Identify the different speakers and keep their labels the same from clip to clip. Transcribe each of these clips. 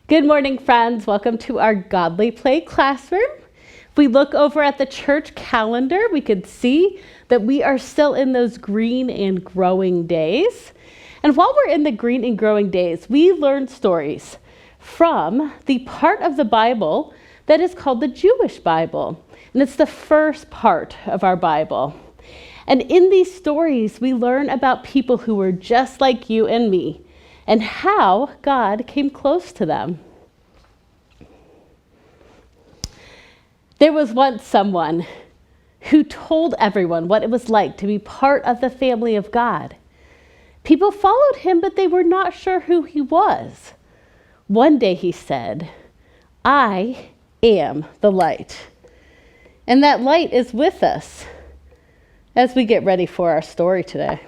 Speaker 1: Good morning, friends. Welcome to our Godly Play classroom. If we look over at the church calendar, we could see that we are still in those green and growing days. And while we're in the green and growing days, we learn stories from the part of the Bible that is called the Jewish Bible. And it's the first part of our Bible. And in these stories, we learn about people who were just like you and me, and how God came close to them. There was once someone who told everyone what it was like to be part of the family of God. People followed him, but they were not sure who he was. One day he said, "I am the light." And that light is with us as we get ready for our story today.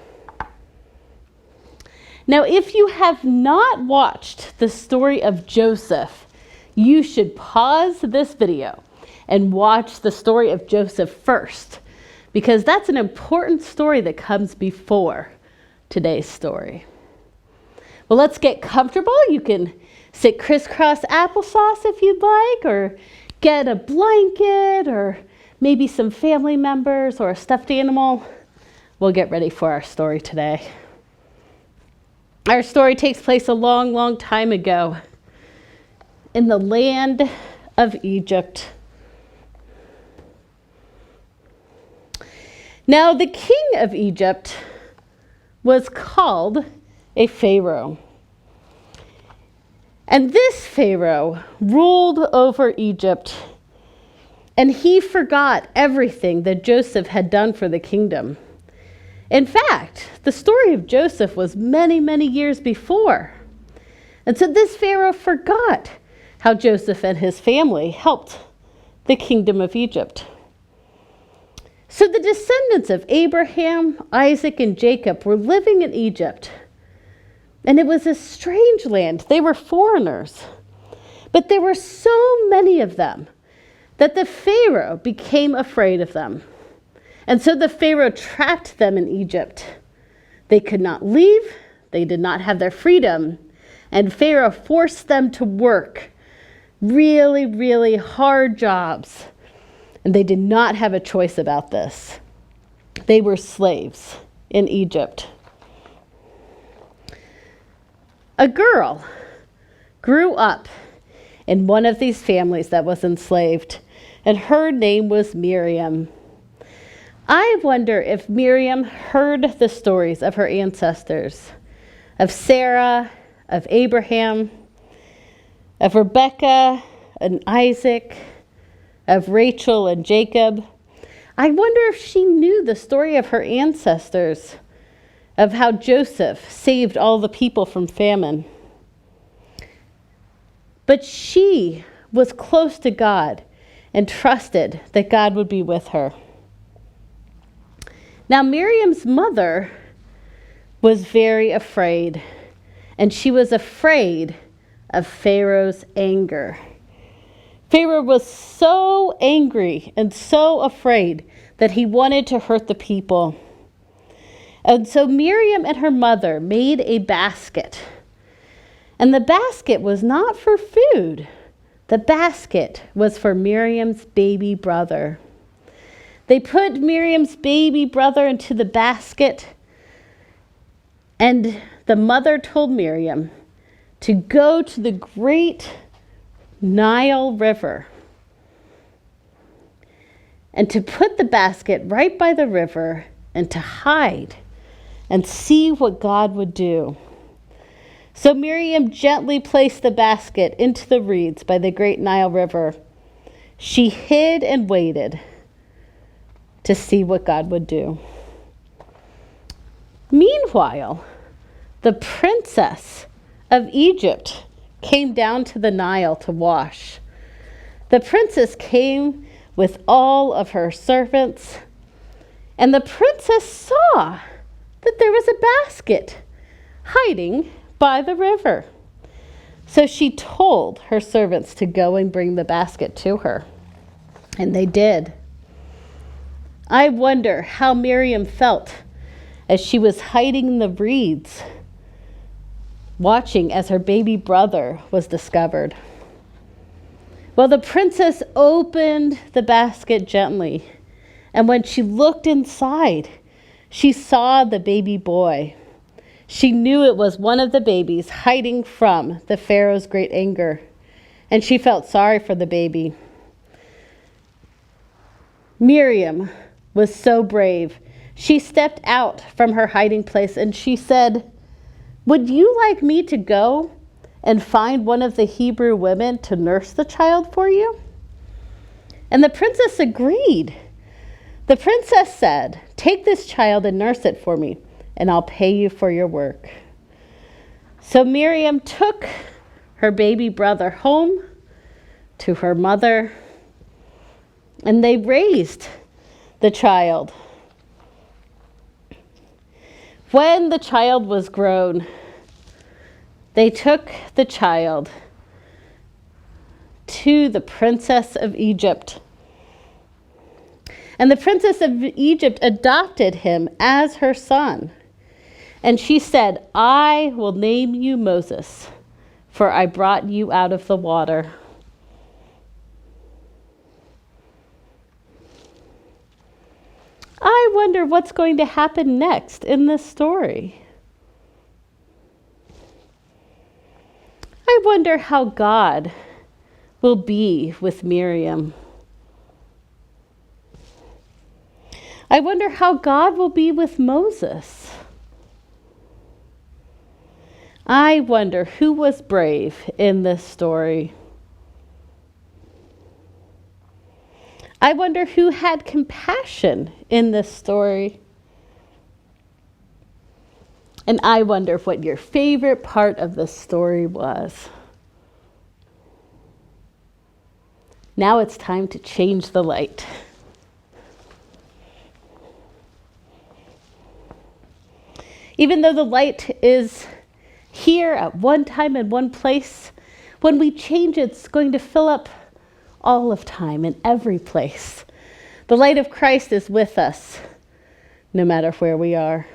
Speaker 1: Now, if you have not watched the story of Joseph, you should pause this video and watch the story of Joseph first, because that's an important story that comes before today's story. Well, let's get comfortable. You can sit crisscross applesauce if you'd like, or get a blanket, or maybe some family members or a stuffed animal. We'll get ready for our story today. Our story takes place a long, long time ago in the land of Egypt. Now, the king of Egypt was called a Pharaoh. And this Pharaoh ruled over Egypt, and he forgot everything that Joseph had done for the kingdom. In fact, the story of Joseph was many, many years before. And so this Pharaoh forgot how Joseph and his family helped the kingdom of Egypt. So the descendants of Abraham, Isaac, and Jacob were living in Egypt. And it was a strange land. They were foreigners. But there were so many of them that the Pharaoh became afraid of them. And so the Pharaoh trapped them in Egypt. They could not leave. They did not have their freedom. And Pharaoh forced them to work really, really hard jobs. And they did not have a choice about this. They were slaves in Egypt. A girl grew up in one of these families that was enslaved, and her name was Miriam. I wonder if Miriam heard the stories of her ancestors, of Sarah, of Abraham, of Rebecca and Isaac, of Rachel and Jacob. I wonder if she knew the story of her ancestors, of how Joseph saved all the people from famine. But she was close to God and trusted that God would be with her. Now, Miriam's mother was very afraid, and she was afraid of Pharaoh's anger. Pharaoh was so angry and so afraid that he wanted to hurt the people. And so Miriam and her mother made a basket. And the basket was not for food. The basket was for Miriam's baby brother. They put Miriam's baby brother into the basket, and the mother told Miriam to go to the great Nile River and to put the basket right by the river and to hide and see what God would do. So Miriam gently placed the basket into the reeds by the great Nile River. She hid and waited to see what God would do. Meanwhile, the princess of Egypt came down to the Nile to wash. The princess came with all of her servants, and the princess saw that there was a basket hiding by the river. So she told her servants to go and bring the basket to her, and they did. I wonder how Miriam felt as she was hiding in the reeds watching as her baby brother was discovered. Well, the princess opened the basket gently, and when she looked inside, she saw the baby boy. She knew it was one of the babies hiding from the Pharaoh's great anger, and she felt sorry for the baby. Miriam was so brave. She stepped out from her hiding place and she said, "Would you like me to go and find one of the Hebrew women to nurse the child for you?" And the princess agreed. The princess said, "Take this child and nurse it for me, and I'll pay you for your work." So Miriam took her baby brother home to her mother, and they raised the child. When the child was grown, they took the child to the princess of Egypt. And the princess of Egypt adopted him as her son. And she said, "I will name you Moses, for I brought you out of the water." I wonder what's going to happen next in this story. I wonder how God will be with Miriam. I wonder how God will be with Moses. I wonder who was brave in this story. I wonder who had compassion in this story. And I wonder what your favorite part of this story was. Now it's time to change the light. Even though the light is here at one time and one place, when we change it, it's going to fill up all of time in every place. The light of Christ is with us, no matter where we are.